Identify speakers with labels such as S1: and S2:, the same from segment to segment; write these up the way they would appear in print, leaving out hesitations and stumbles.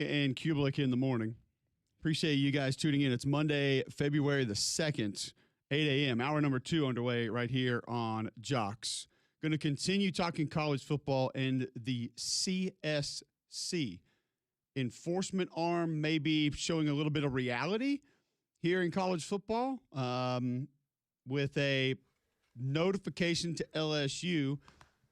S1: and Cubelic in the morning. Appreciate you guys tuning in. It's Monday, February the 2nd, 8 a.m. Hour number 2 underway right here on Jocks. Going to continue talking college football and the CSC. Enforcement arm maybe showing a little bit of reality here in college football with a notification to LSU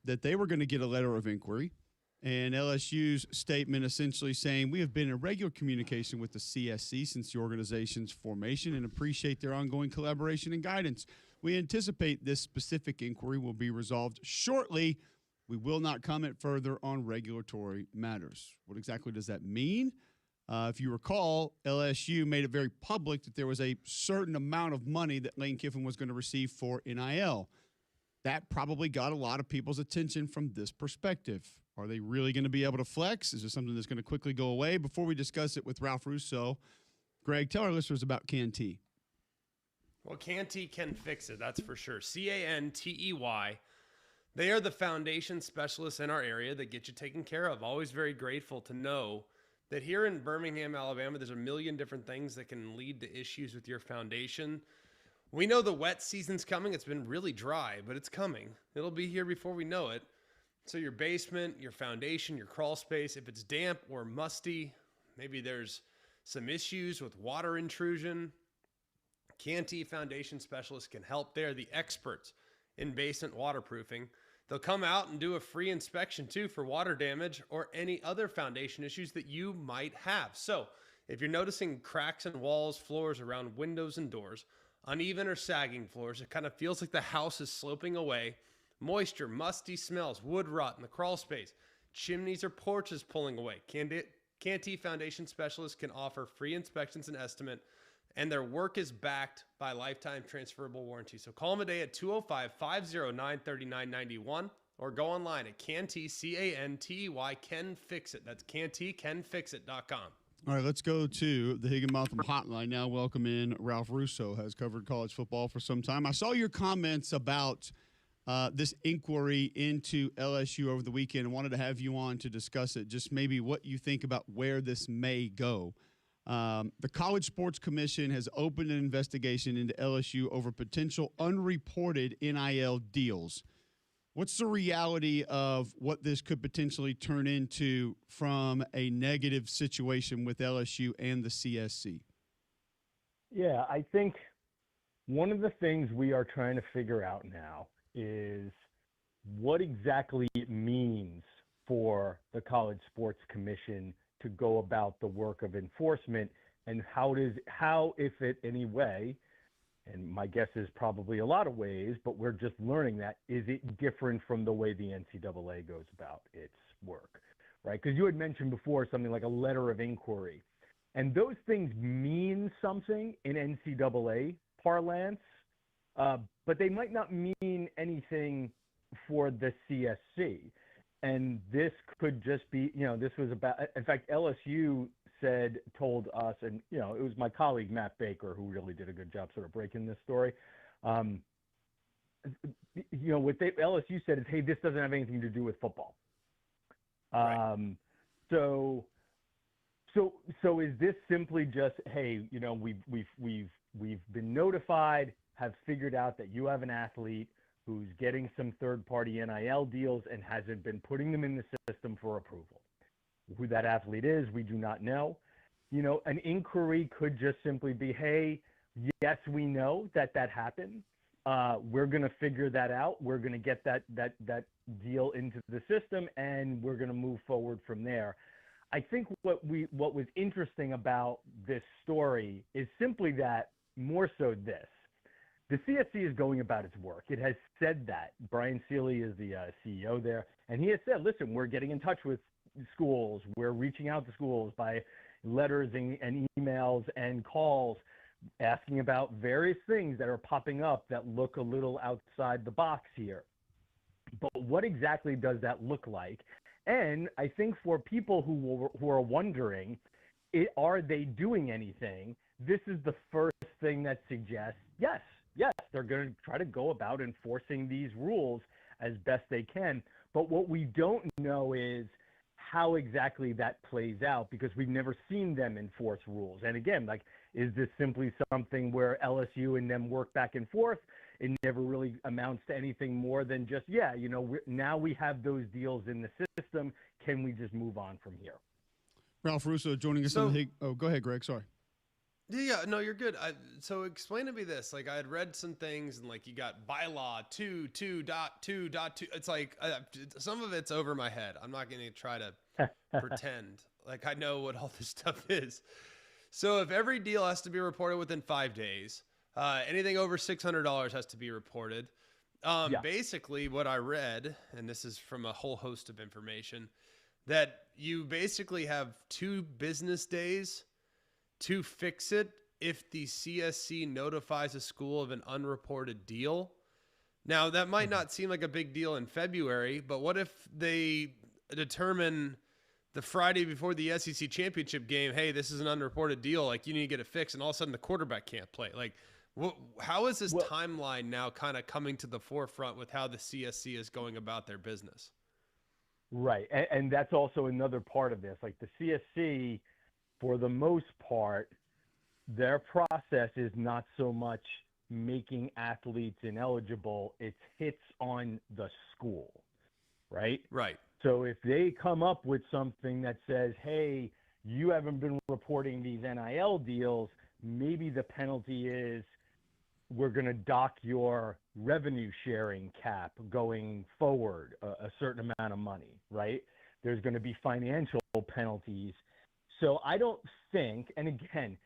S1: that they were going to get a letter of inquiry. And LSU's statement essentially saying, we have been in regular communication with the CSC since the organization's formation and appreciate their ongoing collaboration and guidance. We anticipate this specific inquiry will be resolved shortly. We will not comment further on regulatory matters. What exactly does that mean? If you recall, LSU made it very public that there was a certain amount of money that Lane Kiffin was going to receive for NIL. That probably got a lot of people's attention from this perspective. Are they really going to be able to flex? Is this something that's going to quickly go away? Before we discuss it with Ralph Russo, Greg, tell our listeners about Canty.
S2: Well, Canty can fix it, that's for sure. Cantey. They are the foundation specialists in our area that get you taken care of. Always very grateful to know that here in Birmingham, Alabama, there's a million different things that can lead to issues with your foundation. We know the wet season's coming. It's been really dry, but it's coming. It'll be here before we know it. So your basement, your foundation, your crawl space, if it's damp or musty, maybe there's some issues with water intrusion, Canty Foundation Specialists can help. They're the experts in basement waterproofing. They'll come out and do a free inspection too for water damage or any other foundation issues that you might have. So if you're noticing cracks in walls, floors, around windows and doors, uneven or sagging floors, it kind of feels like the house is sloping away, moisture, musty smells, wood rot in the crawl space, chimneys or porches pulling away, Canty Foundation Specialists can offer free inspections and estimate, and their work is backed by lifetime transferable warranty. So call them today at 205-509-3991 or go online at Canty, C-A-N-T-E-Y, Can Fix It. That's CantyCanFixIt.com.
S1: All right, let's go to the Higginbotham Hotline now. Welcome in Ralph Russo, has covered college football for some time. I saw your comments about this inquiry into LSU over the weekend and wanted to have you on to discuss it, just maybe what you think about where this may go. The College Sports Commission has opened an investigation into LSU over potential unreported NIL deals. What's the reality of what this could potentially turn into from a negative situation with LSU and the CSC?
S3: Yeah, I think one of the things we are trying to figure out now is what exactly it means for the College Sports Commission to go about the work of enforcement, and how, if it any way, and my guess is probably a lot of ways, but we're just learning that, is it different from the way the NCAA goes about its work, right? Because you had mentioned before something like a letter of inquiry, and those things mean something in NCAA parlance, but they might not mean anything for the CSC. And this could just be, this was about, in fact, LSU told us, and, it was my colleague, Matt Baker, who really did a good job sort of breaking this story. What LSU said is, hey, this doesn't have anything to do with football.
S2: Right.
S3: So is this simply just, hey, we've been notified, have figured out that you have an athlete who's getting some third-party NIL deals and hasn't been putting them in the system for approval. Who that athlete is, we do not know. An inquiry could just simply be, hey, yes, we know that happened. We're going to figure that out. We're going to get that deal into the system, and we're going to move forward from there. I think what was interesting about this story is simply that, more so this. The CSC is going about its work. It has said that. Brian Seeley is the CEO there, and he has said, listen, we're getting in touch with schools. We're reaching out to schools by letters and emails and calls, asking about various things that are popping up that look a little outside the box here. But what exactly does that look like? And I think for people who are wondering, are they doing anything? This is the first thing that suggests, yes, they're going to try to go about enforcing these rules as best they can. But what we don't know is how exactly that plays out, because we've never seen them enforce rules. And again, like, is this simply something where LSU and them work back and forth? It never really amounts to anything more than just, yeah, now we have those deals in the system. Can we just move on from here?
S1: Ralph Russo joining us on the Hig. Oh, go ahead, Greg. Sorry.
S2: Yeah, no, you're good. So explain to me this. Like, I had read some things, and like you got bylaw 2.2.2.2. It's like some of it's over my head. I'm not going to try to pretend like I know what all this stuff is. So if every deal has to be reported within 5 days, anything over $600 has to be reported. Basically, what I read, and this is from a whole host of information, that you basically have 2 business days to fix it if the CSC notifies a school of an unreported deal. Now, that might not seem like a big deal in February, but what if they determine the Friday before the SEC championship game, hey, this is an unreported deal, like you need to get it fixed, and all of a sudden the quarterback can't play? Like, how is this timeline now kind of coming to the forefront with how the CSC is going about their business?
S3: Right. And that's also another part of this. Like, the CSC, for the most part, their process is not so much making athletes ineligible, it's hits on the school, right?
S2: Right.
S3: So if they come up with something that says, hey, you haven't been reporting these NIL deals, maybe the penalty is we're going to dock your revenue sharing cap going forward a certain amount of money, right? There's going to be financial penalties. So I don't think, and again,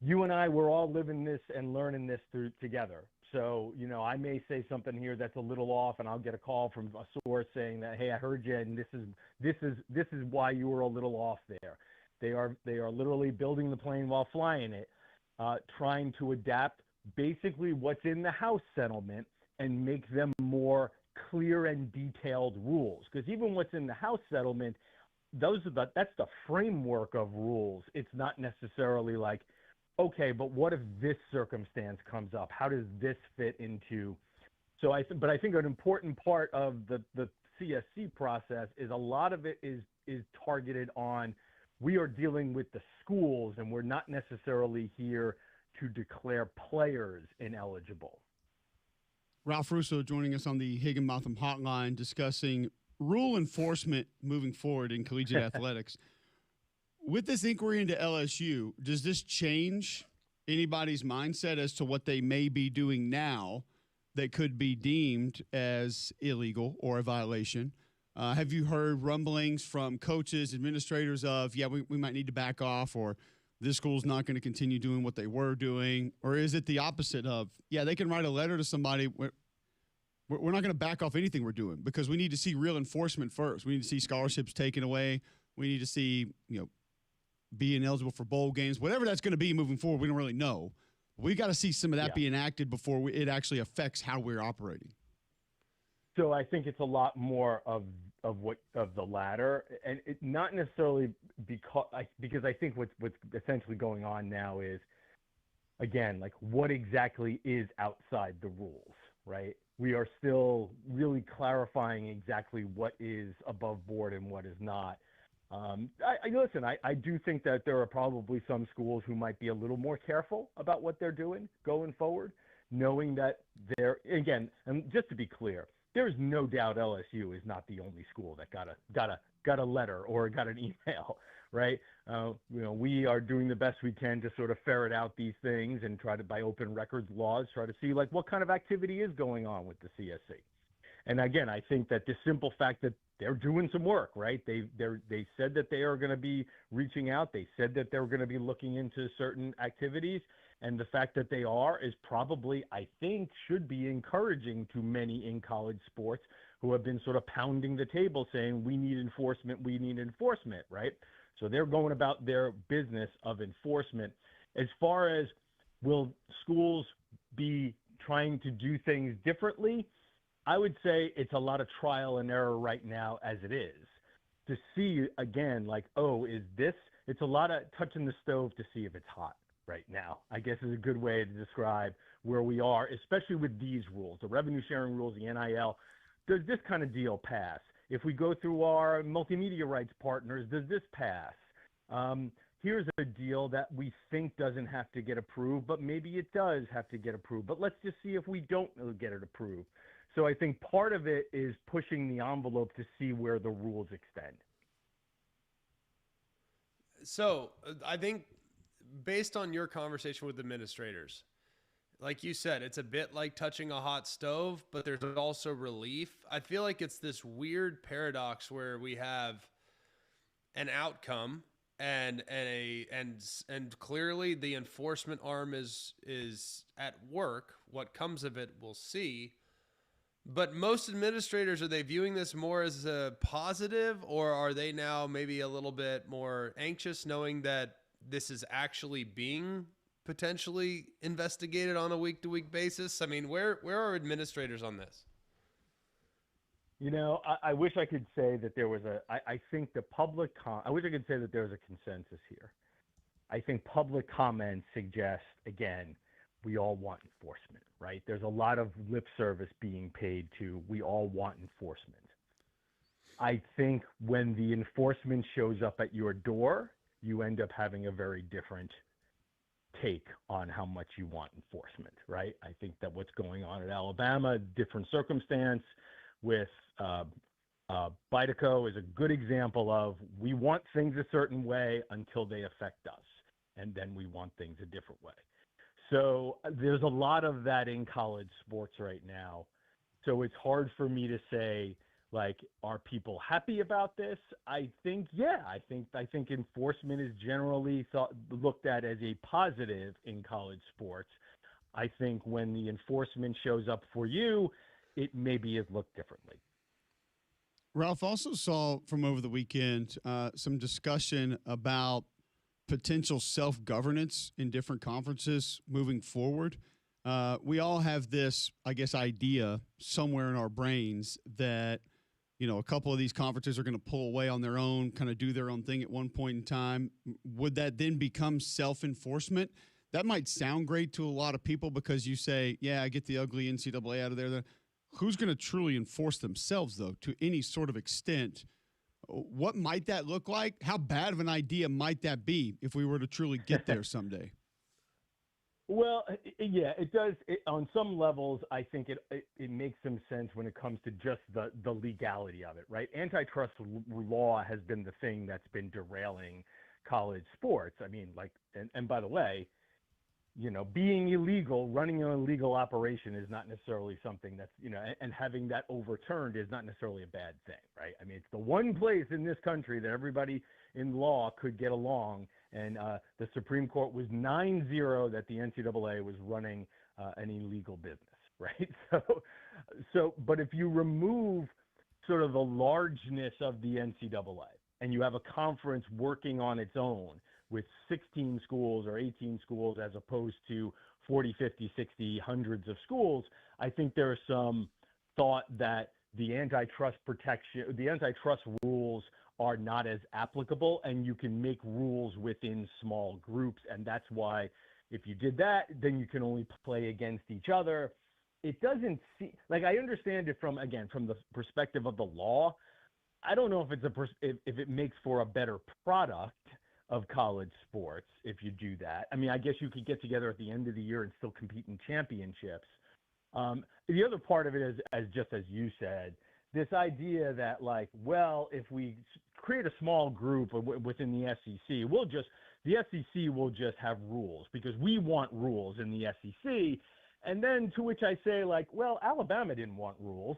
S3: you and I, we're all living this and learning this together. So, I may say something here that's a little off, and I'll get a call from a source saying that, hey, I heard you, and this is why you were a little off there. They are literally building the plane while flying it, trying to adapt basically what's in the House settlement and make them more clear and detailed rules. Because even what's in the House settlement, that's the framework of rules. It's not necessarily like, okay, but what if this circumstance comes up? How does this fit into? So I think an important part of the CSC process is a lot of it is targeted on, we are dealing with the schools, and we're not necessarily here to declare players ineligible.
S1: Ralph Russo joining us on the Higginbotham Hotline, discussing rule enforcement moving forward in collegiate athletics. With this inquiry into LSU, does this change anybody's mindset as to what they may be doing now that could be deemed as illegal or a violation? Have you heard rumblings from coaches, administrators of, we might need to back off, or this school's not going to continue doing what they were doing? Or is it the opposite of, they can write a letter to somebody, we're not going to back off anything we're doing because we need to see real enforcement first. We need to see scholarships taken away. We need to see, being eligible for bowl games, whatever that's going to be moving forward. We don't really know. We got to see some of that be enacted before it actually affects how we're operating.
S3: So I think it's a lot more of the latter, and it not necessarily because I think what's essentially going on now is, again, like, what exactly is outside the rules, right? We are still really clarifying exactly what is above board and what is not. I do think that there are probably some schools who might be a little more careful about what they're doing going forward, knowing that again, and just to be clear, there's no doubt LSU is not the only school that got a letter or got an email, right? We are doing the best we can to sort of ferret out these things and try to, by open records laws, try to see like what kind of activity is going on with the CSC. And again, I think that the simple fact that they're doing some work, right? They said that they are going to be reaching out. They said that they're going to be looking into certain activities. And the fact that they are is probably, I think, should be encouraging to many in college sports who have been sort of pounding the table saying, we need enforcement, right? So they're going about their business of enforcement. As far as will schools be trying to do things differently, I would say it's a lot of trial and error right now as it is. To see, again, like, it's a lot of touching the stove to see if it's hot right now, I guess is a good way to describe where we are, especially with these rules, the revenue sharing rules, the NIL. Does this kind of deal pass? If we go through our multimedia rights partners, does this pass? Here's a deal that we think doesn't have to get approved, but maybe it does have to get approved. But let's just see if we don't get it approved. So I think part of it is pushing the envelope to see where the rules extend.
S2: So I think based on your conversation with administrators, like you said, it's a bit like touching a hot stove, but there's also relief. I feel like it's this weird paradox where we have an outcome and clearly the enforcement arm is at work. What comes of it, we'll see. But most administrators, are they viewing this more as a positive, or are they now maybe a little bit more anxious knowing that this is actually being potentially investigated on a week-to-week basis? I mean, where are administrators on this?
S3: You know, I wish I could say that there was I think the public, I wish I could say that there was a consensus here. I think public comment suggests, again, we all want enforcement, right? There's a lot of lip service being paid to, we all want enforcement. I think when the enforcement shows up at your door, you end up having a very different take on how much you want enforcement, right? I think that what's going on at Alabama, different circumstance with Bideco is a good example of, we want things a certain way until they affect us, and then we want things a different way. So there's a lot of that in college sports right now. So it's hard for me to say, like, are people happy about this? I think, yeah, I think enforcement is generally looked at as a positive in college sports. I think when the enforcement shows up for you, it maybe is looked differently.
S1: Ralph, also saw from over the weekend some discussion about potential self-governance in different conferences moving forward. We all have this, I guess, idea somewhere in our brains that, you know, a couple of these conferences are going to pull away on their own, kind of do their own thing at one point in time. Would that then become self-enforcement? That might sound great to a lot of people because you say, yeah, I get the ugly NCAA out of there. Who's going to truly enforce themselves, though, to any sort of extent? What might that look like? How bad of an idea might that be if we were to truly get there someday?
S3: Well, yeah, it does. On some levels, I think it makes some sense when it comes to just the legality of it, right? Antitrust law has been the thing that's been derailing college sports. I mean, like, and by the way, you know, being illegal, running an illegal operation is not necessarily something that's, you know, and having that overturned is not necessarily a bad thing, right? I mean, it's the one place in this country that everybody in law could get along. And the Supreme Court was 9-0 that the NCAA was running an illegal business, right? But if you remove sort of the largeness of the NCAA and you have a conference working on its own with 16 schools or 18 schools as opposed to 40, 50, 60, hundreds of schools, I think there is some thought that the antitrust rules are not as applicable, and you can make rules within small groups. And that's why if you did that, then you can only play against each other. It doesn't seem like, I understand it from the perspective of the law. I don't know if it makes for a better product of college sports if you do that. I mean, I guess you could get together at the end of the year and still compete in championships. The other part of it is, as you said, this idea that, like, well, if we create a small group within the SEC, the SEC will just have rules because we want rules in the SEC. And then to which I say, like, well, Alabama didn't want rules.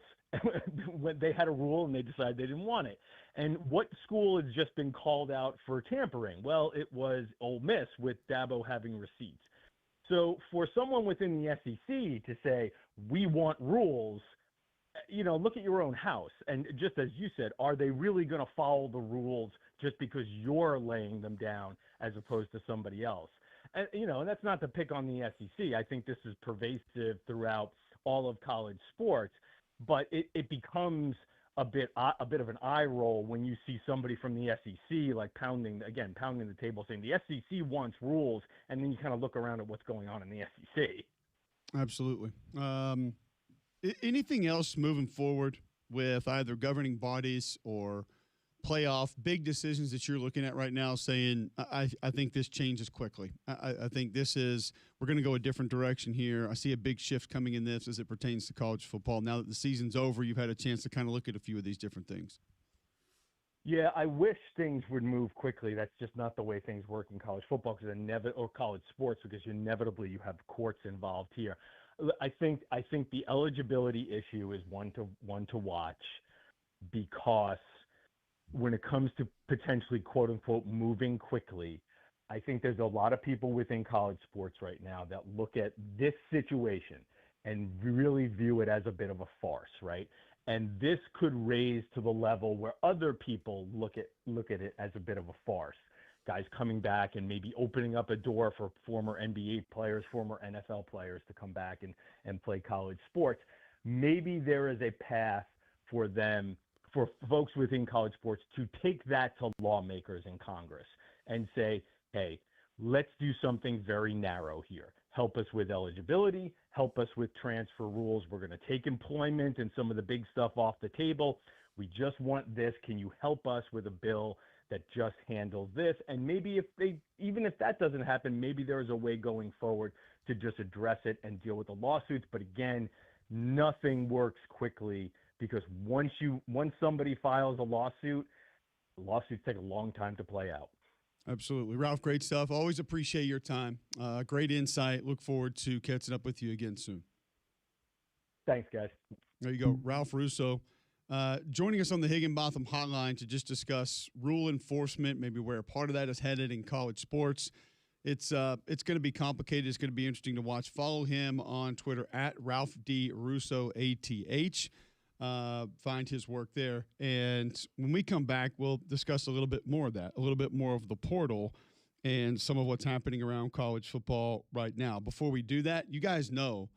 S3: When they had a rule and they decided they didn't want it. And what school has just been called out for tampering? Well, it was Ole Miss with Dabo having receipts. So for someone within the SEC to say, we want rules, you know, look at your own house. And just as you said, are they really going to follow the rules just because you're laying them down as opposed to somebody else? And, you know, and that's not to pick on the SEC. I think this is pervasive throughout all of college sports, but it becomes a bit of an eye roll when you see somebody from the SEC like pounding the table saying the SEC wants rules, and then you kind of look around at what's going on in the SEC.
S1: Absolutely. Anything else moving forward with either governing bodies or playoff big decisions that you're looking at right now saying, I think this changes quickly. I think we're going to go a different direction here. I see a big shift coming in this as it pertains to college football. Now that the season's over, you've had a chance to kind of look at a few of these different things.
S3: Yeah, I wish things would move quickly. That's just not the way things work in college football or college sports, because inevitably you have courts involved here. I think the eligibility issue is one to watch, because when it comes to potentially quote unquote moving quickly, I think there's a lot of people within college sports right now that look at this situation and really view it as a bit of a farce, right? And this could raise to the level where other people look at it as a bit of a farce. Guys coming back and maybe opening up a door for former NBA players, former NFL players to come back and play college sports. Maybe there is a path for them, for folks within college sports, to take that to lawmakers in Congress and say, hey, let's do something very narrow here. Help us with eligibility, help us with transfer rules. We're going to take employment and some of the big stuff off the table. We just want this. Can you help us with a bill that just handles this? And maybe even if that doesn't happen, maybe there's a way going forward to just address it and deal with the lawsuits. But again, nothing works quickly, because once somebody files a lawsuit, lawsuits take a long time to play out.
S1: Absolutely. Ralph, great stuff. Always appreciate your time. Great insight. Look forward to catching up with you again soon.
S3: Thanks, guys.
S1: There you go. Ralph Russo joining us on the Higginbotham Hotline to just discuss rule enforcement, maybe where a part of that is headed in college sports. It's going to be complicated. It's going to be interesting to watch. Follow him on Twitter at Ralph D. Russo, ATH. Find his work there. And when we come back, we'll discuss a little bit more of that, a little bit more of the portal and some of what's happening around college football right now. Before we do that, you guys know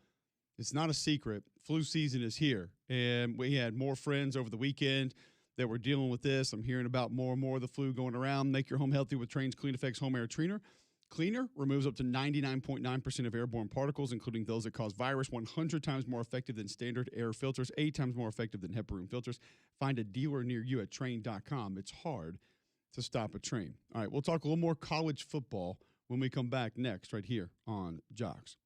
S1: it's not a secret. Flu season is here. And we had more friends over the weekend that were dealing with this. I'm hearing about more and more of the flu going around. Make your home healthy with Trane's Clean Effects Home Air Cleaner removes up to 99.9% of airborne particles, including those that cause virus, 100 times more effective than standard air filters, 8 times more effective than HEPA room filters. Find a dealer near you at Trane.com. It's hard to stop a train. All right, we'll talk a little more college football when we come back next right here on Jocks.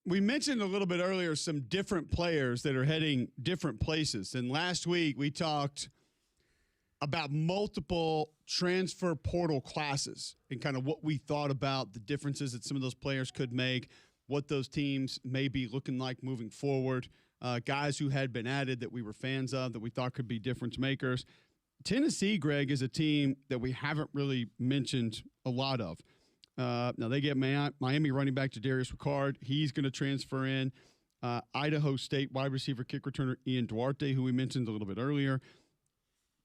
S1: We mentioned a little bit earlier some different players that are heading different places. And last week we talked about multiple transfer portal classes and kind of what we thought about the differences that some of those players could make, what those teams may be looking like moving forward, guys who had been added that we were fans of that we thought could be difference makers. Tennessee, Greg, is a team that we haven't really mentioned a lot of. Now, they get Miami running back to Darius Ricard. He's going to transfer in. Idaho State wide receiver kick returner Ian Duarte, who we mentioned a little bit earlier.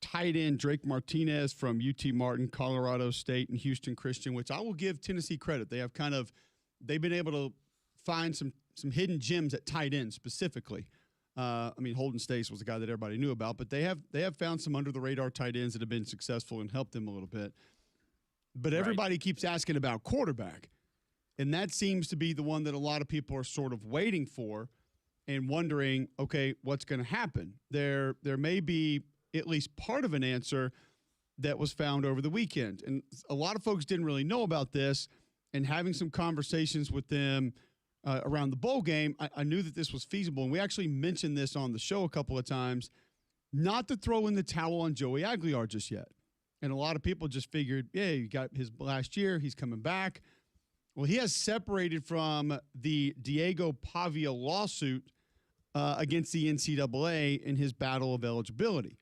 S1: Tight end Drake Martinez from UT Martin, Colorado State, and Houston Christian, which I will give Tennessee credit. They've been able to find some hidden gems at tight end specifically. Holden Stace was a guy that everybody knew about, but they have found some under the radar tight ends that have been successful and helped them a little bit. But everybody keeps asking about quarterback, and that seems to be the one that a lot of people are sort of waiting for and wondering, okay, what's going to happen? There may be at least part of an answer that was found over the weekend, and a lot of folks didn't really know about this. And having some conversations with them around the bowl game, I knew that this was feasible, and we actually mentioned this on the show a couple of times, not to throw in the towel on Joey Aguilar just yet. And a lot of people just figured, yeah, you got his last year, he's coming back. Well, he has separated from the Diego Pavia lawsuit against the NCAA in his battle of eligibility.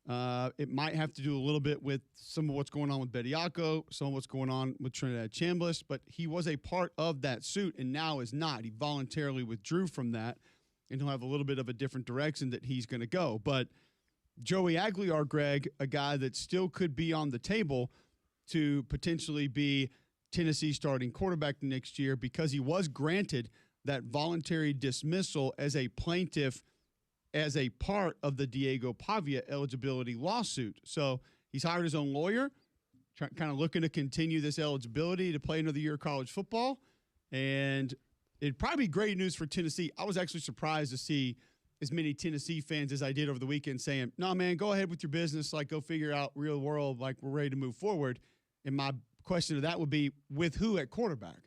S1: It might have to do a little bit with some of what's going on with Bediako, some of what's going on with Trinidad Chambliss, but he was a part of that suit and now is not. He voluntarily withdrew from that, and he'll have a little bit of a different direction that he's going to go. But Joey Aguilar, Greg, a guy that still could be on the table to potentially be Tennessee starting quarterback next year because he was granted that voluntary dismissal as a plaintiff as a part of the Diego Pavia eligibility lawsuit. So he's hired his own lawyer, kind of looking to continue this eligibility to play another year of college football. And it'd probably be great news for Tennessee. I was actually surprised to see as many Tennessee fans as I did over the weekend saying, no, man, go ahead with your business. Like, go figure out real world. Like, we're ready to move forward. And my question to that would be, with who at quarterback?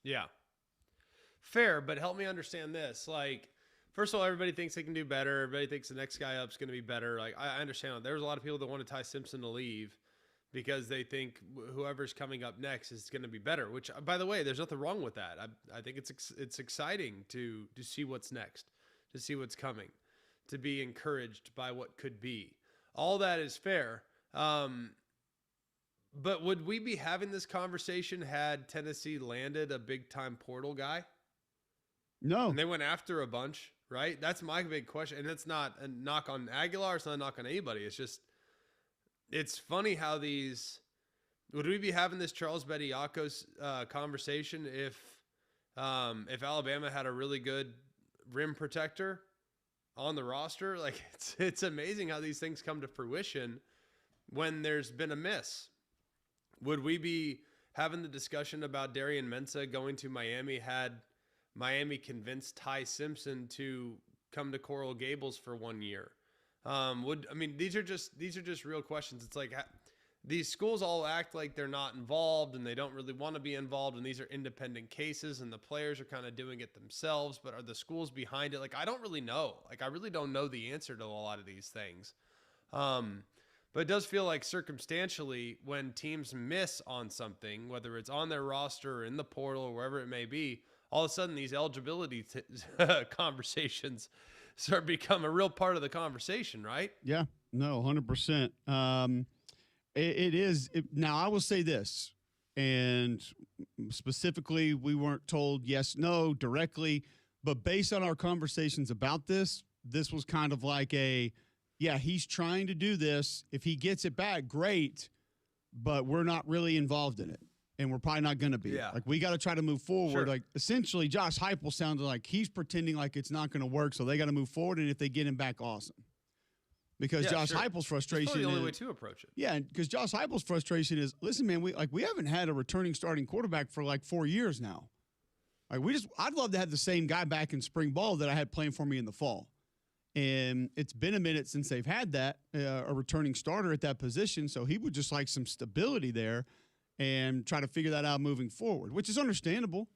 S2: Yeah. Fair, but help me understand this. Like, first of all, everybody thinks they can do better. Everybody thinks the next guy up is going to be better. Like, I understand. There's a lot of people that want Ty Simpson to leave because they think whoever's coming up next is going to be better, which, by the way, there's nothing wrong with that. I think it's exciting to see what's next, to see what's coming, to be encouraged by what could be. All that is fair. But would we be having this conversation had Tennessee landed a big-time portal guy?
S1: No.
S2: And they went after a bunch, right? That's my big question. And it's not a knock on Aguilar. It's not a knock on anybody. It's just, it's funny how these, would we be having this Charles Bediako's conversation if Alabama had a really good rim protector on the roster? Like, it's amazing how these things come to fruition when there's been a miss. Would we be having the discussion about Darian Mensah going to Miami had Miami convinced Ty Simpson to come to Coral Gables for 1 year? These are just real questions. It's like these schools all act like they're not involved and they don't really want to be involved, and these are independent cases and the players are kind of doing it themselves, but are the schools behind it? Like, I don't really know. Like, I really don't know the answer to a lot of these things. But it does feel like circumstantially when teams miss on something, whether it's on their roster or in the portal or wherever it may be, all of a sudden these eligibility conversations start become a real part of the conversation, right?
S1: Yeah, no, 100%. It is. Now, I will say this, and specifically, we weren't told yes, no directly, but based on our conversations about this was kind of like yeah, he's trying to do this. If he gets it back, great, but we're not really involved in it, and we're probably not going to be.
S2: Yeah.
S1: Like, we got to try to move forward.
S2: Sure.
S1: Like, essentially, Josh Heupel sounded like he's pretending like it's not going to work, so they got to move forward, and if they get him back, awesome. Because Josh Heupel's frustration
S2: is the only way to approach it.
S1: Yeah, because Josh Heupel's frustration is, listen, man, we haven't had a returning starting quarterback for like 4 years now. Like, I'd love to have the same guy back in spring ball that I had playing for me in the fall. And it's been a minute since they've had that, a returning starter at that position. So he would just like some stability there and try to figure that out moving forward, which is understandable.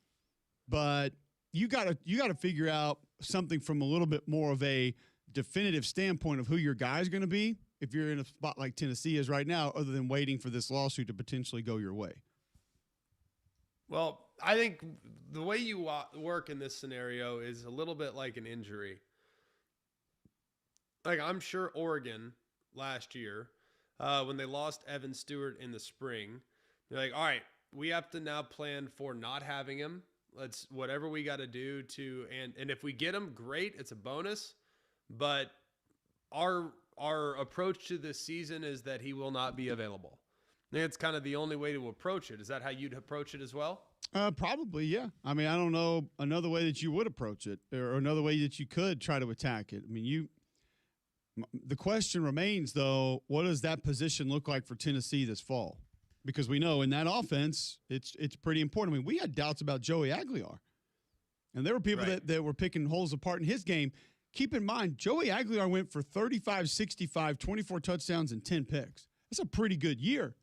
S1: But you gotta figure out something from a little bit more of a definitive standpoint of who your guy's going to be if you're in a spot like Tennessee is right now, other than waiting for this lawsuit to potentially go your way.
S2: Well, I think the way you work in this scenario is a little bit like an injury. Like, I'm sure Oregon last year, when they lost Evan Stewart in the spring, they're like, all right, we have to now plan for not having him. Let's whatever we got to do to, and if we get him, great, it's a bonus. But our approach to this season is that he will not be available. I think it's kind of the only way to approach it. Is that how you'd approach it as well?
S1: Probably, yeah. I mean, I don't know another way that you would approach it, or another way that you could try to attack it. I mean, the question remains, though, what does that position look like for Tennessee this fall? Because we know in that offense, it's pretty important. I mean, we had doubts about Joey Aguilar, and there were people that were picking holes apart in his game. Keep in mind, Joey Aguilar went for 35, 65, 24 touchdowns, and 10 picks. That's a pretty good year.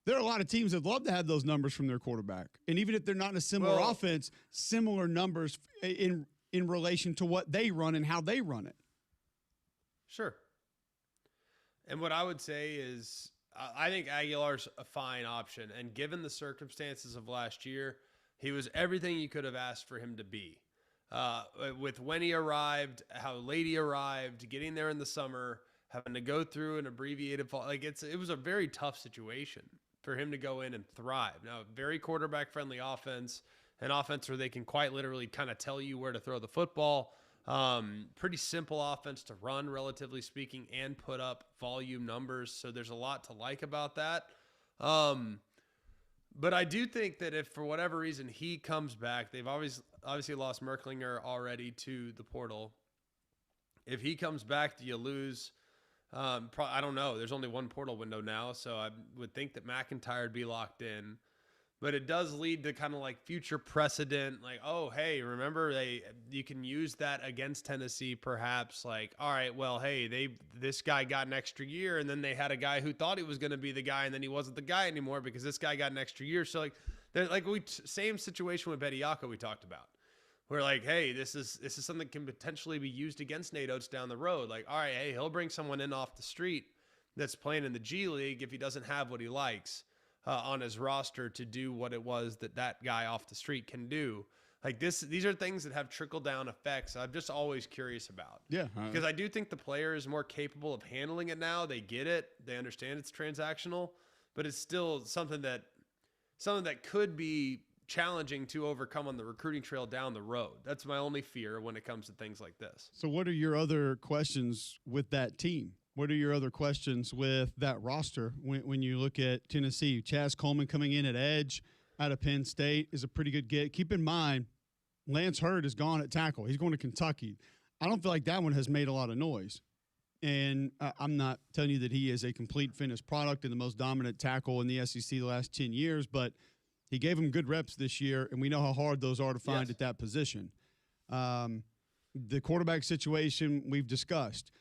S1: There are a lot of teams that love to have those numbers from their quarterback. And even if they're not in a similar offense, similar numbers in relation to what they run and how they run it.
S2: Sure. And what I would say is I think Aguilar's a fine option. And given the circumstances of last year, he was everything you could have asked for him to be. With when he arrived, how late he arrived, getting there in the summer, having to go through an abbreviated fall. Like it was a very tough situation for him to go in and thrive. Now, very quarterback-friendly offense, an offense where they can quite literally kind of tell you where to throw the football. Pretty simple offense to run, relatively speaking, and put up volume numbers. So there's a lot to like about that. But I do think that if for whatever reason he comes back, they've obviously lost Merklinger already to the portal. If he comes back, do you lose? I don't know. There's only one portal window now, so I would think that McIntyre would be locked in. But it does lead to kind of like future precedent, like, oh, hey, remember you can use that against Tennessee perhaps. Like, all right, well, hey, this guy got an extra year, and then they had a guy who thought he was going to be the guy, and then he wasn't the guy anymore because this guy got an extra year. So same situation with Bediako we talked about. We're like, hey, this is something that can potentially be used against Nate Oates down the road. Like, all right, hey, he'll bring someone in off the street that's playing in the G League if he doesn't have what he likes on his roster to do what it was that guy off the street can do. Like these are things that have trickle-down effects I'm just always curious about.
S1: Yeah.
S2: Because I do think the player is more capable of handling it now. They get it. They understand it's transactional. But it's still something that could be challenging to overcome on the recruiting trail down the road. That's my only fear when it comes to things like this.
S1: So what are your other questions with that team? What are your other questions with that roster when you look at Tennessee? Chaz Coleman coming in at edge out of Penn State is a pretty good get. Keep in mind, Lance Hurd is gone at tackle. He's going to Kentucky. I don't feel like that one has made a lot of noise. And I'm not telling you that he is a complete finished product and the most dominant tackle in the SEC the last 10 years, but he gave him good reps this year, and we know how hard those are to find at that position. The quarterback situation we've discussed.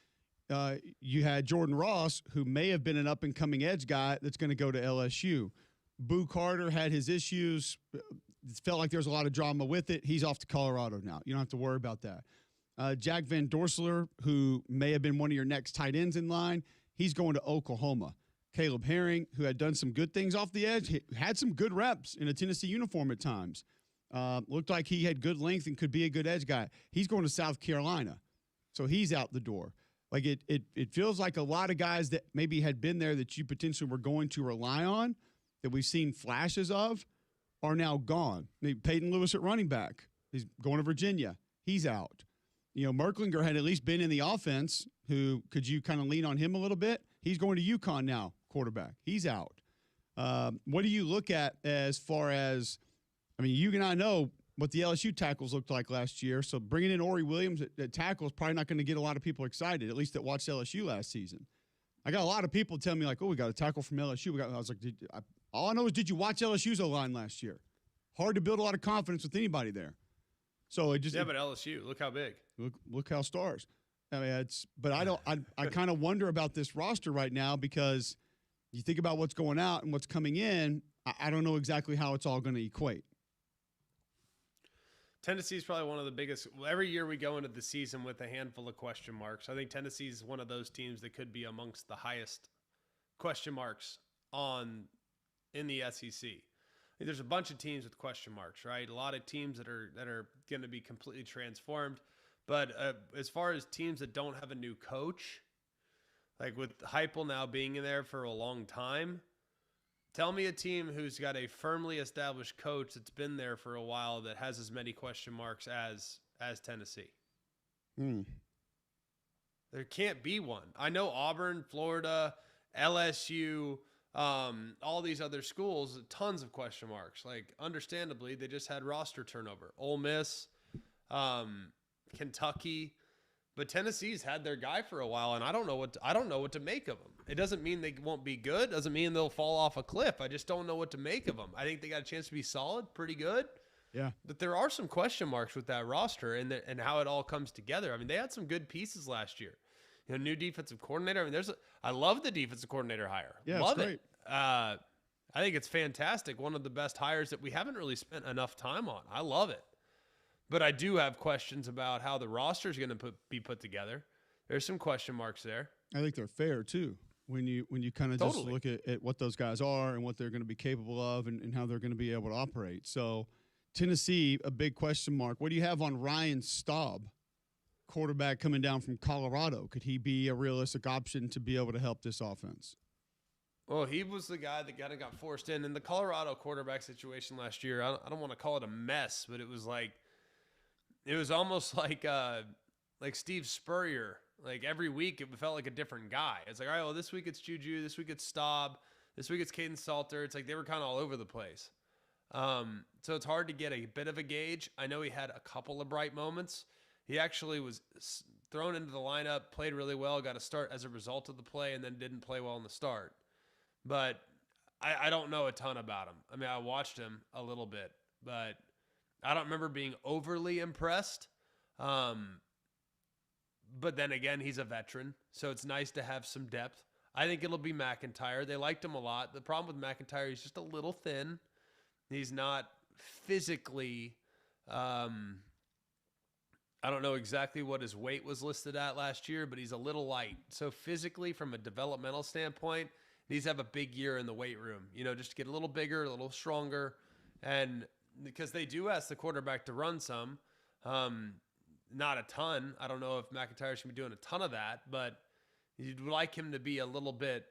S1: You had Jordan Ross, who may have been an up-and-coming edge guy that's going to go to LSU. Boo Carter had his issues. It felt like there was a lot of drama with it. He's off to Colorado now. You don't have to worry about that. Jack Van Dorsler, who may have been one of your next tight ends in line, he's going to Oklahoma. Caleb Herring, who had done some good things off the edge, had some good reps in a Tennessee uniform at times. Looked like he had good length and could be a good edge guy. He's going to South Carolina, so he's out the door. Like it feels like a lot of guys that maybe had been there that you potentially were going to rely on, that we've seen flashes of, are now gone. Peyton Lewis at running back. He's going to Virginia. He's out. Merklinger had at least been in the offense. Could you kind of lean on him a little bit? He's going to UConn now, quarterback. He's out. What do you look at as far as, you and I know what the LSU tackles looked like last year, so bringing in Ori Williams at tackle is probably not going to get a lot of people excited, at least that watched LSU last season. I got a lot of people telling me, like, oh, we got a tackle from LSU. I was like, all I know is, did you watch LSU's O-line last year? Hard to build a lot of confidence with anybody there. So it just
S2: but LSU, look how big.
S1: Look how stars. But I kind of wonder about this roster right now because you think about what's going out and what's coming in. I don't know exactly how it's all going to equate.
S2: Tennessee is probably one of the biggest. Every year we go into the season with a handful of question marks. I think Tennessee is one of those teams that could be amongst the highest question marks in the SEC. There's a bunch of teams with question marks, right? A lot of teams that are going to be completely transformed. But as far as teams that don't have a new coach, like with Heupel now being in there for a long time, tell me a team who's got a firmly established coach that's been there for a while that has as many question marks as Tennessee. There can't be one. I know Auburn, Florida, LSU, all these other schools, tons of question marks. Like, understandably, they just had roster turnover. Ole Miss, Kentucky, but Tennessee's had their guy for a while, and I don't know what to make of them. It doesn't mean they won't be good. Doesn't mean they'll fall off a cliff. I just don't know what to make of them. I think they got a chance to be solid, pretty good.
S1: Yeah.
S2: But there are some question marks with that roster and how it all comes together. I mean, they had some good pieces last year. You know, new defensive coordinator. I mean, I love the defensive coordinator hire.
S1: Yeah,
S2: love
S1: it's great.
S2: it. I think it's fantastic. One of the best hires that we haven't really spent enough time on. I love it. But I do have questions about how the roster is going to be put together. There's some question marks there.
S1: I think they're fair too. When you kind of just look at what those guys are and what they're going to be capable of and how they're going to be able to operate. So Tennessee, a big question mark. What do you have on Ryan Staub, quarterback coming down from Colorado? Could he be a realistic option to be able to help this offense?
S2: Well, he was the guy that kind of got forced in. In the Colorado quarterback situation last year, I don't want to call it a mess, but it was almost like Steve Spurrier. Like every week, it felt like a different guy. It's like, all right, well, this week it's Juju, this week it's Staub, this week it's Caden Salter. It's like they were kind of all over the place. So it's hard to get a bit of a gauge. I know he had a couple of bright moments. He actually was thrown into the lineup, played really well, got a start as a result of the play, and then didn't play well in the start. But I don't know a ton about him. I mean, I watched him a little bit, but I don't remember being overly impressed. But then again, he's a veteran, so it's nice to have some depth. I think it'll be McIntyre. They liked him a lot. The problem with McIntyre, he's just a little thin. He's not physically, I don't know exactly what his weight was listed at last year, but he's a little light. So physically, from a developmental standpoint, he needs to have a big year in the weight room, just to get a little bigger, a little stronger. And because they do ask the quarterback to run some, not a ton. I don't know if McIntyre should be doing a ton of that, but you'd like him to be a little bit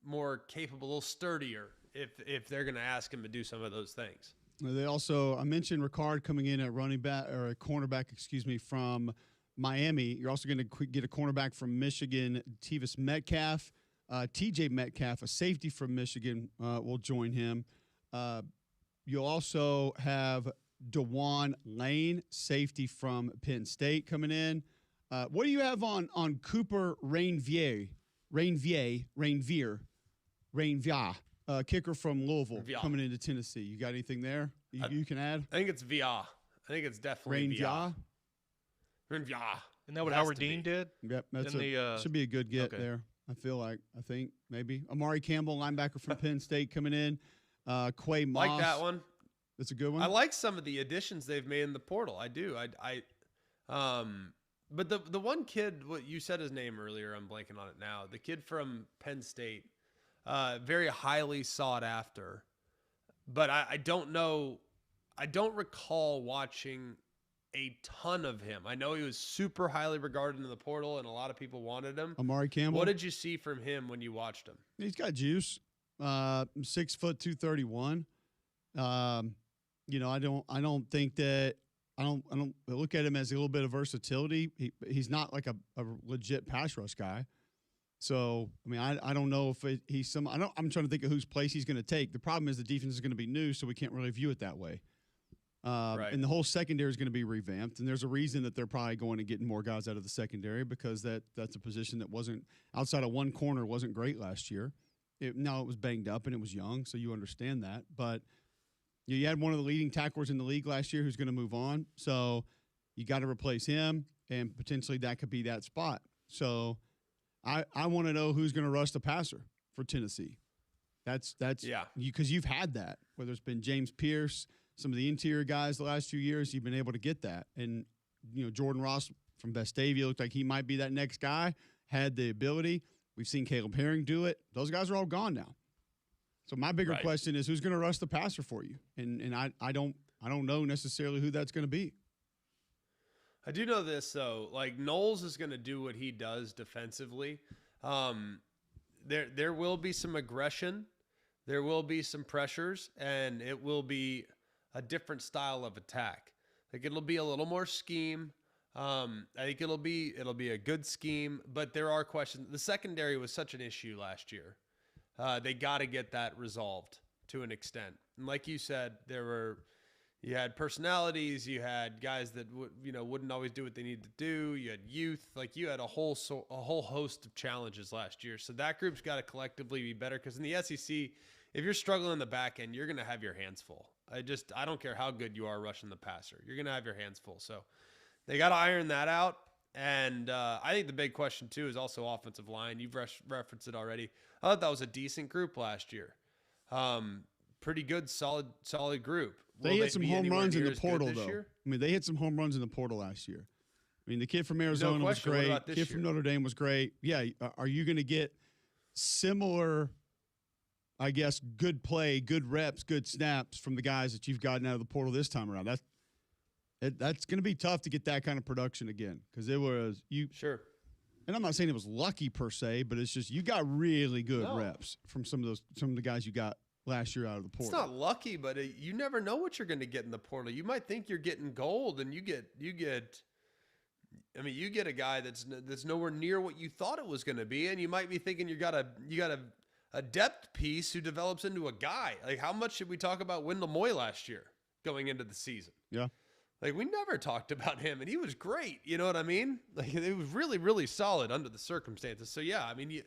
S2: more capable, a little sturdier if they're going to ask him to do some of those things.
S1: They also, I mentioned Ricard coming in at running back or a cornerback, from Miami. You're also going to get a cornerback from Michigan, Tevis Metcalf. TJ Metcalf, a safety from Michigan, will join him. You'll also have DeJuan Lane, safety from Penn State, coming in. What do you have on Cooper Rainvier, kicker from Louisville, coming into Tennessee? You got anything there you can add?
S2: I think it's Via. I think it's definitely Via.
S4: Isn't that what Howard Dean did?
S1: Yep, should be a good get there. I think maybe. Amari Campbell, linebacker from Penn State, coming in. Quay Moss.
S2: Like that one.
S1: That's a good one.
S2: I like some of the additions they've made in the portal. I do. But the one kid, what you said his name earlier, I'm blanking on it now. The kid from Penn State, very highly sought after. But I don't know. I don't recall watching a ton of him. I know he was super highly regarded in the portal, and a lot of people wanted him.
S1: Amari Campbell.
S2: What did you see from him when you watched him?
S1: He's got juice. 6 foot 231. I don't think that I don't look at him as a little bit of versatility. He's not like a legit pass rush guy. So, I mean, I don't know if he's some. I'm trying to think of whose place he's going to take. The problem is the defense is going to be new, so we can't really view it that way. Right. And the whole secondary is going to be revamped, and there's a reason that they're probably going to get more guys out of the secondary, because that's a position that wasn't outside of one corner wasn't great last year. It was banged up and it was young, so you understand that. But you had one of the leading tacklers in the league last year who's going to move on, so you got to replace him, and potentially that could be that spot. So I want to know who's going to rush the passer for Tennessee. That's
S2: yeah,
S1: because you've had that, whether it's been James Pierce, some of the interior guys the last few years, you've been able to get that. And, Jordan Ross from Vestavia looked like he might be that next guy, had the ability. We've seen Caleb Herring do it. Those guys are all gone now. So my bigger question is, who's going to rush the passer for you? And I don't know necessarily who that's going to be.
S2: I do know this, though. Like, Knowles is going to do what he does defensively. There will be some aggression. There will be some pressures, and it will be a different style of attack. Like, it'll be a little more scheme. I think it'll be a good scheme, but there are questions. The secondary was such an issue last year. They got to get that resolved to an extent. And like you said, you had personalities, you had guys that wouldn't always do what they needed to do. You had youth, like you had a whole host of challenges last year. So that group's got to collectively be better, because in the SEC, if you're struggling in the back end, you're going to have your hands full. I don't care how good you are rushing the passer, you're going to have your hands full. So they got to iron that out. And I think the big question too is also offensive line. You've referenced it already. I thought that was a decent group last year. Pretty good, solid group.
S1: They hit some home runs in the portal, though. Year? I mean, they hit some home runs in the portal last year. I mean, the kid from Arizona was great. The kid from Notre Dame was great. Yeah, are you going to get similar, I guess, good play, good reps, good snaps from the guys that you've gotten out of the portal this time around? That's going to be tough to get that kind of production again, because it was you.
S2: Sure.
S1: And I'm not saying it was lucky per se, but it's just you got really good reps from some of the guys you got last year out of the portal.
S2: It's not lucky, but you never know what you're going to get in the portal. You might think you're getting gold, and you get a guy that's nowhere near what you thought it was going to be, and you might be thinking you got a depth piece who develops into a guy. Like, how much did we talk about Wendell Moy last year going into the season?
S1: Yeah.
S2: Like, we never talked about him, and he was great. You know what I mean? Like, it was really, really solid under the circumstances. So, yeah, I mean,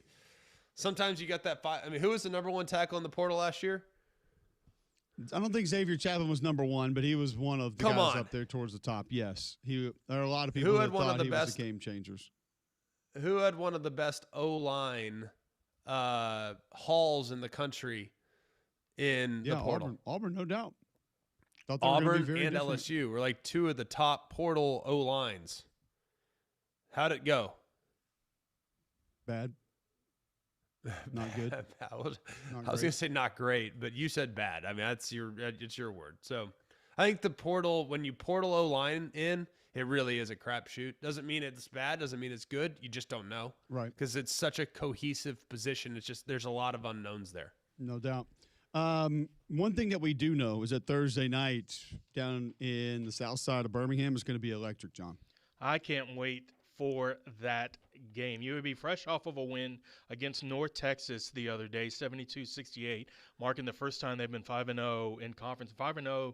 S2: sometimes you got that five. I mean, who was the number one tackle in the portal last year?
S1: I don't think Xavier Chapman was number one, but he was one of the guys up there towards the top. Yes. There are a lot of people who had one of the best game changers.
S2: Who had one of the best O-line hauls in the country in the portal?
S1: Auburn, no doubt.
S2: Auburn and LSU were like two of the top portal O-lines. How'd it go?
S1: Bad. Not good.
S2: I was going to say not great, but you said bad. I mean, it's your word. So I think the portal, when you portal O-line in, it really is a crapshoot. Doesn't mean it's bad. Doesn't mean it's good. You just don't know.
S1: Right.
S2: Because it's such a cohesive position. It's just, there's a lot of unknowns there.
S1: No doubt. One thing that we do know is that Thursday night down in the south side of Birmingham is going to be electric, John.
S4: I can't wait for that game. You would be fresh off of a win against North Texas the other day, 72-68, marking the first time they've been 5-0 in conference. 5-0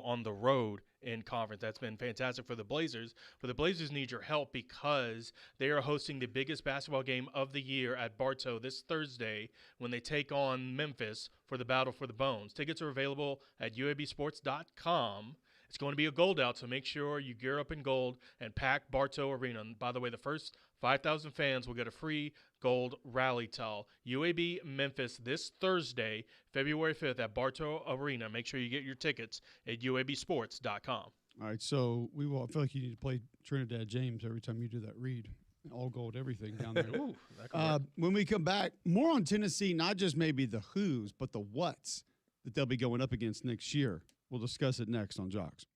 S4: on the road in conference. That's been fantastic for the Blazers. But the Blazers need your help because they are hosting the biggest basketball game of the year at Bartow this Thursday when they take on Memphis for the Battle for the Bones. Tickets are available at uabsports.com. It's going to be a gold out, so make sure you gear up in gold and pack Bartow Arena. And by the way, the first 5,000 fans will get a free gold rally towel. UAB Memphis this Thursday, February 5th at Bartow Arena. Make sure you get your tickets at uabsports.com.
S1: All right, so I feel like you need to play Trinidad James every time you do that read. All gold, everything down there.
S4: Ooh,
S1: when we come back, more on Tennessee, not just maybe the who's, but the what's that they'll be going up against next year. We'll discuss it next on Jocks.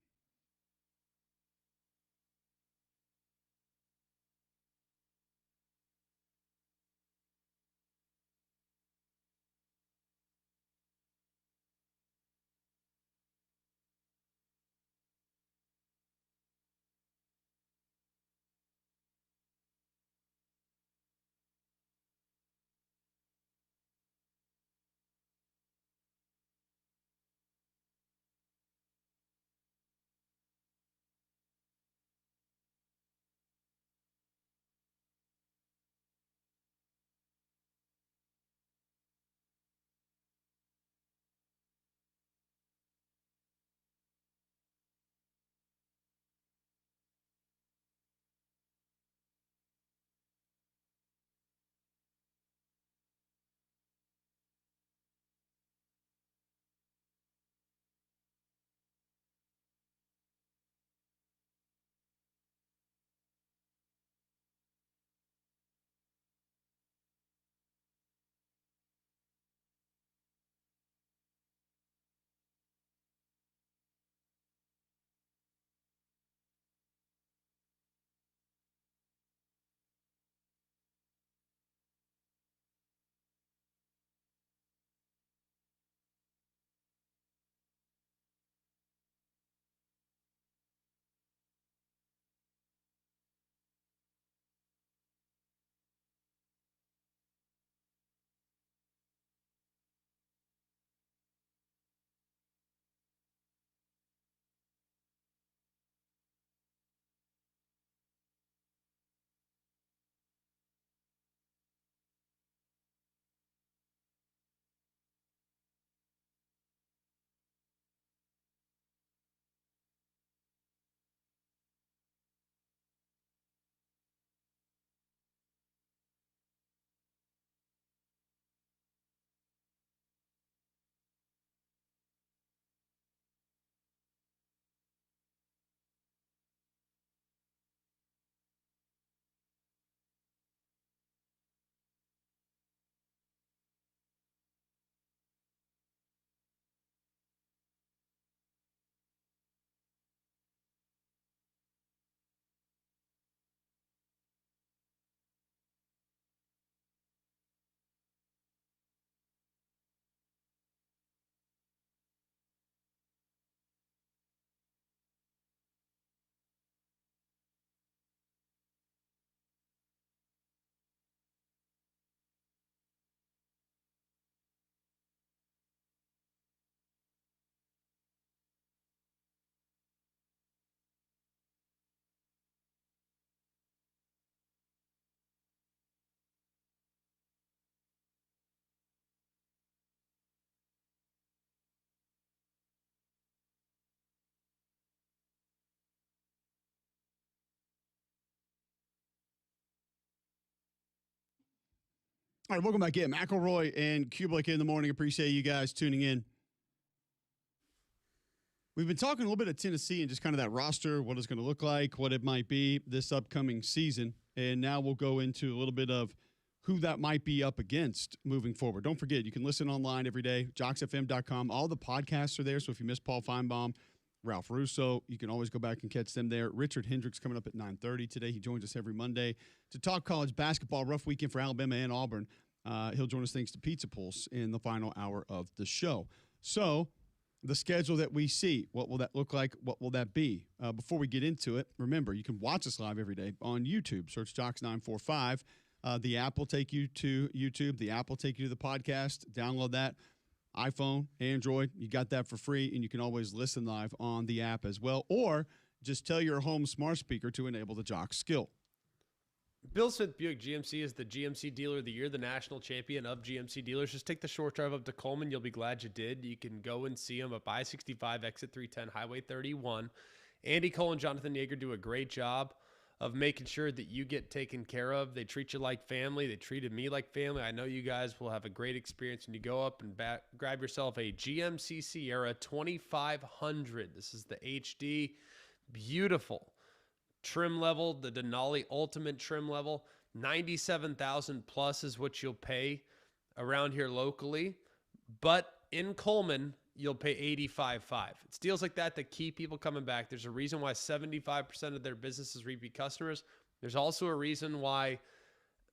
S1: All right, welcome back in. McElroy and Cubelic in the morning. Appreciate you guys tuning in. We've been talking a little bit of Tennessee and just kind of that roster, what it's going to look like, what it might be this upcoming season. And now we'll go into a little bit of who that might be up against moving forward. Don't forget, you can listen online every day, jocksfm.com. All the podcasts are there, so if you miss Paul Feinbaum, Ralph Russo, you can always go back and catch them there. Richard Hendricks coming up at 9:30 today. He joins us every Monday to talk college basketball. Rough weekend for Alabama and Auburn. He'll join us thanks to Pizza Pulse in the final hour of the show. So the schedule that we see, what will that look like? What will that be? Before we get into it, remember, you can watch us live every day on YouTube. Search Jocks945. The app will take you to YouTube. The app will take you to the podcast. Download that. iPhone, Android, you got that for free, and you can always listen live on the app as well, or just tell your home smart speaker to enable the Jock skill.
S2: Bill Smith Buick GMC is the GMC Dealer of the Year, the national champion of GMC dealers. Just take the short drive up to Coleman. You'll be glad you did. You can go and see them at I-65, exit 310, Highway 31. Andy Cole and Jonathan Yeager do a great job of making sure that you get taken care of. They treat you like family. They treated me like family. I know you guys will have a great experience when you go up and grab yourself a GMC Sierra 2500. This is the HD. Beautiful trim level, the Denali Ultimate trim level. 97,000 plus is what you'll pay around here locally. But in Coleman, you'll pay 85.5. It's deals like that that keep people coming back. There's a reason why 75% of their business is repeat customers. There's also a reason why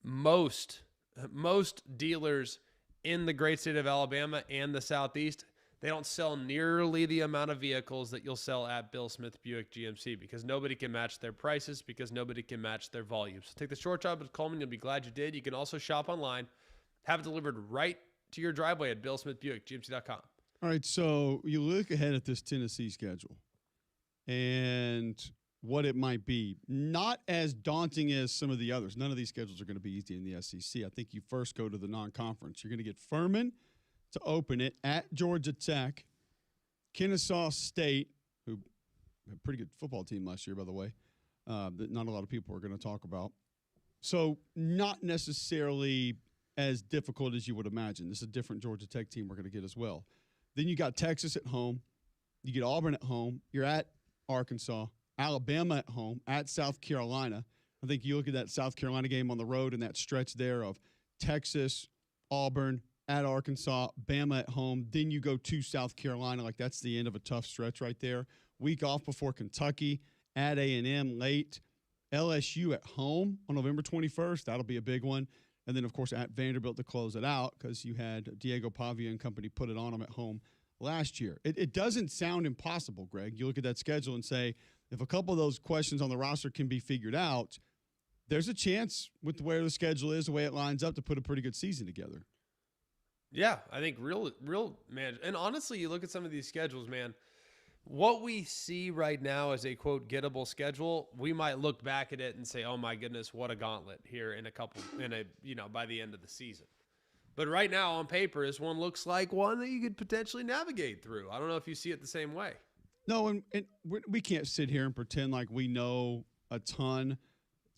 S2: most dealers in the great state of Alabama and the Southeast, they don't sell nearly the amount of vehicles that you'll sell at Bill Smith Buick GMC, because nobody can match their prices, because nobody can match their volumes. So take the short job at Coleman. You'll be glad you did. You can also shop online, have it delivered right to your driveway at BillSmithBuickGMC.com.
S1: All right, so you look ahead at this Tennessee schedule and what it might be. Not as daunting as some of the others. None of these schedules are going to be easy in the SEC. I think you first go to the non-conference. You're going to get Furman to open it at Georgia Tech, Kennesaw State, who had a pretty good football team last year, by the way, that not a lot of people are going to talk about. So not necessarily as difficult as you would imagine. This is a different Georgia Tech team we're going to get as well. Then you got Texas at home. You get Auburn at home. You're at Arkansas. Alabama at home. At South Carolina. I think you look at that South Carolina game on the road and that stretch there of Texas, Auburn, at Arkansas, Bama at home. Then you go to South Carolina. Like, that's the end of a tough stretch right there. Week off before Kentucky. At A&M late. LSU at home on November 21st. That'll be a big one. And then, of course, at Vanderbilt to close it out, because you had Diego Pavia and company put it on them at home last year. It doesn't sound impossible, Greg. You look at that schedule and say, if a couple of those questions on the roster can be figured out, there's a chance with the way the schedule is, the way it lines up, to put a pretty good season together.
S2: Yeah, I think real, man. And honestly, you look at some of these schedules, man. What we see right now as a, quote, gettable schedule, we might look back at it and say, oh my goodness, what a gauntlet here by the end of the season. But right now on paper, this one looks like one that you could potentially navigate through. I don't know if you see it the same way.
S1: No, and we can't sit here and pretend like we know a ton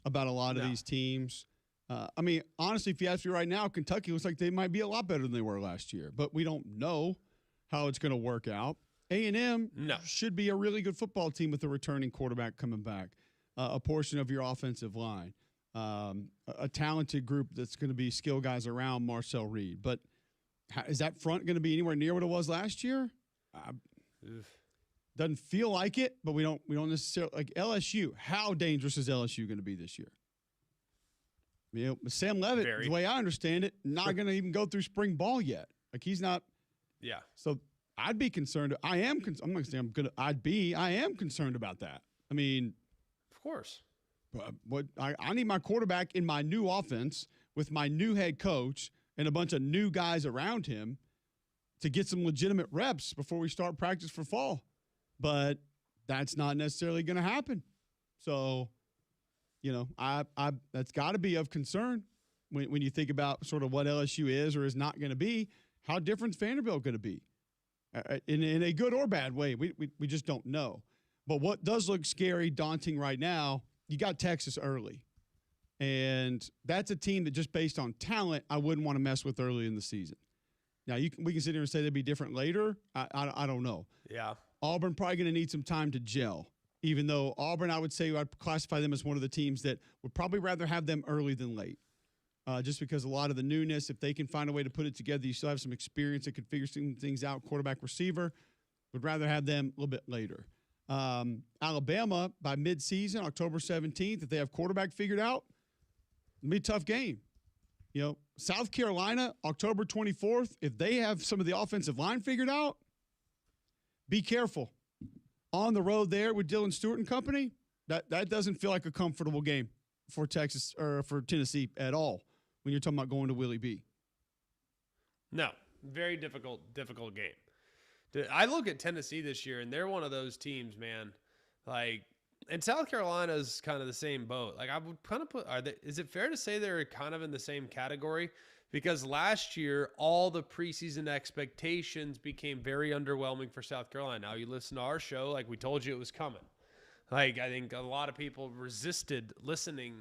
S1: about a lot of these teams. I mean, honestly, if you ask me right now, Kentucky looks like they might be a lot better than they were last year, but we don't know how it's going to work out. A&M should be a really good football team with a returning quarterback coming back, a portion of your offensive line, a talented group that's going to be skill guys around Marcel Reed. But is that front going to be anywhere near what it was last year? Doesn't feel like it, but we don't necessarily, like LSU. How dangerous is LSU going to be this year? You know, Sam Leavitt, the way I understand it, not going to even go through spring ball yet. Like, he's not. Yeah. So I'd be concerned. I am not going to say I'm going to. I am concerned about that. I mean,
S2: of course.
S1: What I need my quarterback in my new offense with my new head coach and a bunch of new guys around him to get some legitimate reps before we start practice for fall. But that's not necessarily going to happen. So, you know, I that's got to be of concern when you think about sort of what LSU is or is not going to be. How different is Vanderbilt going to be? In a good or bad way, we just don't know. But what does look scary, daunting right now, you got Texas early. And that's a team that just based on talent, I wouldn't want to mess with early in the season. Now, we can sit here and say they'd be different later. I don't know.
S2: Yeah.
S1: Auburn probably going to need some time to gel, even though Auburn, I would say I'd classify them as one of the teams that would probably rather have them early than late. Just because a lot of the newness, if they can find a way to put it together, you still have some experience that could figure some things out, quarterback, receiver, would rather have them a little bit later. Alabama, by midseason, October 17th, if they have quarterback figured out, it'll be a tough game. You know, South Carolina, October 24th, if they have some of the offensive line figured out, be careful. On the road there with Dylan Stewart and company, that doesn't feel like a comfortable game for Texas or for Tennessee at all when you're talking about going to Willie B.
S2: No, very difficult game. I look at Tennessee this year, and they're one of those teams, man. Like, and South Carolina's kind of the same boat. Like, I would kind of is it fair to say they're kind of in the same category? Because last year, all the preseason expectations became very underwhelming for South Carolina. Now, you listen to our show, like we told you it was coming. Like, I think a lot of people resisted listening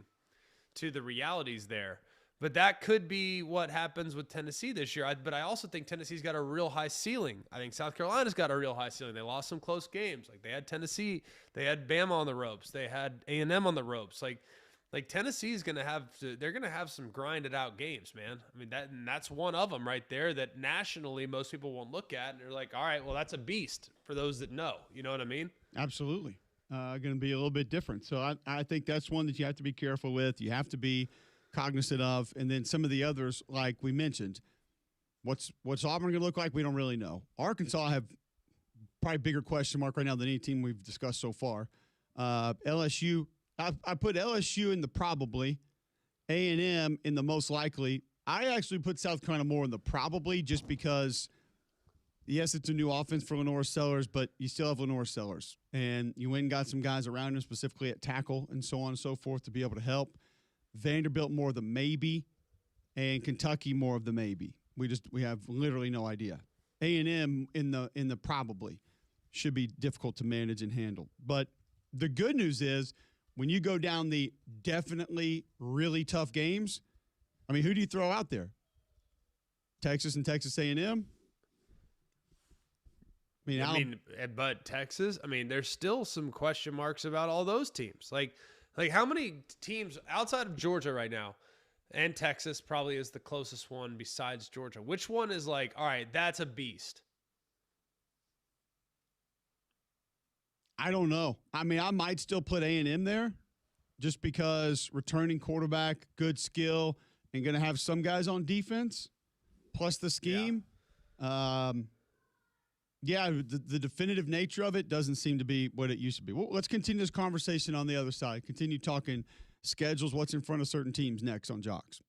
S2: to the realities there. But that could be what happens with Tennessee this year. But I also think Tennessee's got a real high ceiling. I think South Carolina's got a real high ceiling. They lost some close games. Like, they had Tennessee. They had Bama on the ropes. They had A&M on the ropes. Like Tennessee's going to have – they're going to have some grinded out games, man. I mean, that's one of them right there that nationally most people won't look at. And they're like, all right, well, that's a beast for those that know. You know what I mean?
S1: Absolutely. Going to be a little bit different. So I think that's one that you have to be careful with. You have to be – cognizant of, and then some of the others, like we mentioned, what's Auburn going to look like? We don't really know. Arkansas have probably bigger question mark right now than any team we've discussed so far. LSU, I put LSU in the probably, A&M in the most likely. I actually put South Carolina more in the probably just because, yes, it's a new offense for Lenore Sellers, but you still have Lenore Sellers, and you went and got some guys around him, specifically at tackle and so on and so forth, to be able to help. Vanderbilt more of the maybe, and Kentucky more of the maybe. We have literally no idea. A&M in the probably should be difficult to manage and handle. But the good news is when you go down the definitely really tough games, I mean, who do you throw out there? Texas and Texas A&M?
S2: But Texas, I mean, there's still some question marks about all those teams. Like how many teams outside of Georgia right now, and Texas probably is the closest one besides Georgia? Which one is like, all right, that's a beast?
S1: I don't know. I mean, I might still put A&M there just because returning quarterback, good skill, and going to have some guys on defense, plus the scheme. Yeah. The definitive nature of it doesn't seem to be what it used to be. Well, let's continue this conversation on the other side. Continue talking schedules, what's in front of certain teams next on Jocks.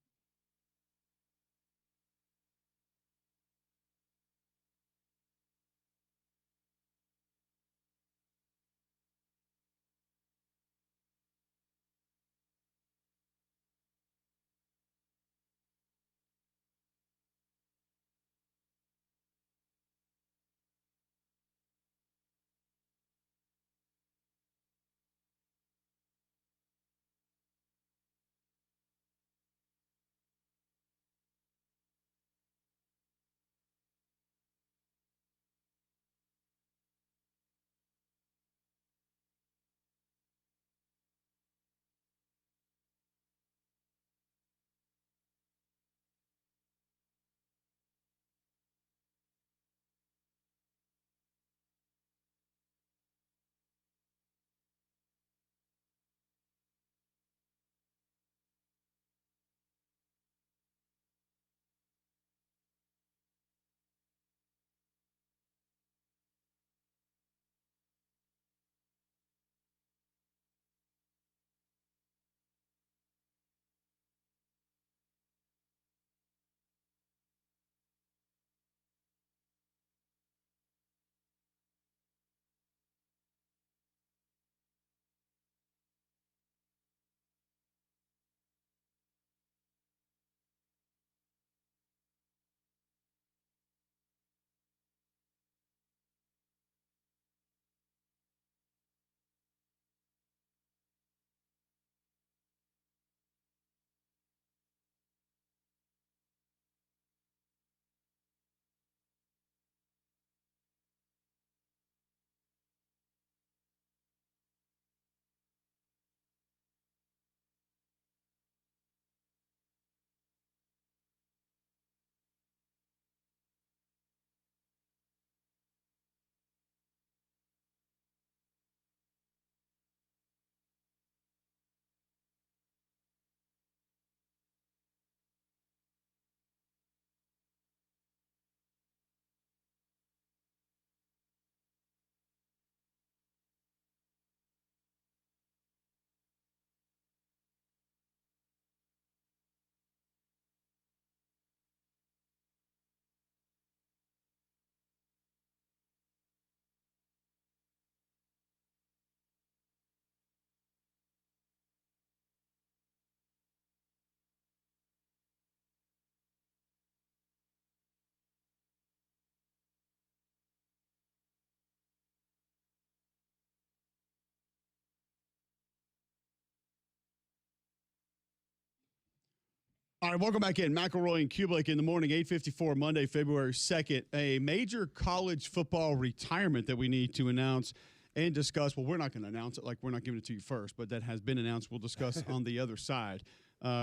S1: All right, welcome back in. McElroy and Cubelic in the morning, 8:54, Monday, February 2nd. A major college football retirement that we need to announce and discuss. Well, we're not going to announce it, like we're not giving it to you first, but that has been announced. We'll discuss on the other side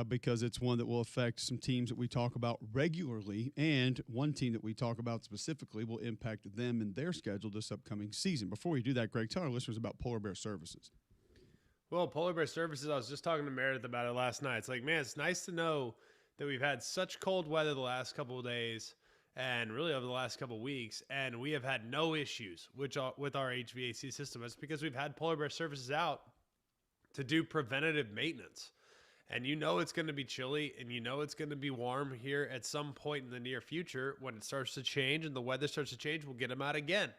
S1: because it's one that will affect some teams that we talk about regularly, and one team that we talk about specifically will impact them and their schedule this upcoming season. Before we do that, Greg, tell our listeners about Polar Bear Services.
S2: Well, Polar Bear Services, I was just talking to Meredith about it last night. It's like, man, it's nice to know that we've had such cold weather the last couple of days and really over the last couple of weeks, and we have had no issues with our HVAC system. It's because we've had Polar Bear Services out to do preventative maintenance. And you know it's going to be chilly, and you know it's going to be warm here at some point in the near future. When it starts to change and the weather starts to change, we'll get them out again.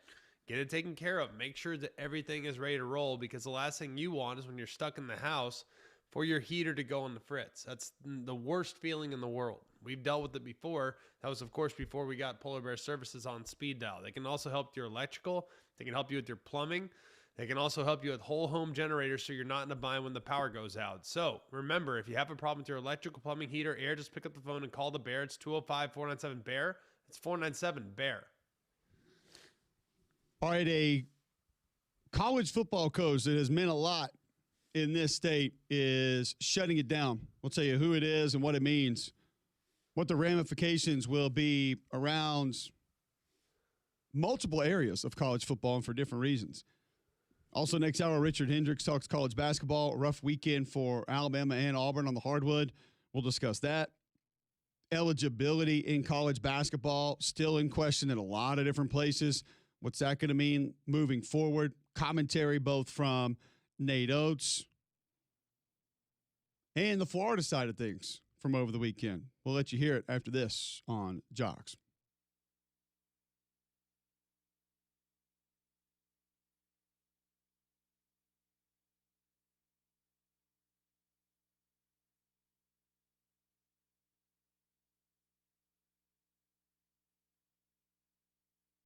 S2: Get it taken care of. Make sure that everything is ready to roll, because the last thing you want is when you're stuck in the house for your heater to go on the fritz. That's the worst feeling in the world. We've dealt with it before. That was, of course, before we got Polar Bear Services on speed dial. They can also help your electrical. They can help you with your plumbing. They can also help you with whole home generators so you're not in a bind when the power goes out. So remember, if you have a problem with your electrical, plumbing, heater, air, just pick up the phone and call the Bear. It's 205-497-BEAR. It's 497-BEAR.
S1: All right, a college football coach that has meant a lot in this state is shutting it down. We'll tell you who it is and what it means, what the ramifications will be around multiple areas of college football and for different reasons. Also, next hour, Richard Hendricks talks college basketball. A rough weekend for Alabama and Auburn on the hardwood. We'll discuss that. Eligibility in college basketball still in question in a lot of different places. What's that going to mean moving forward? Commentary both from Nate Oates and the Florida side of things from over the weekend. We'll let you hear it after this on Jocks.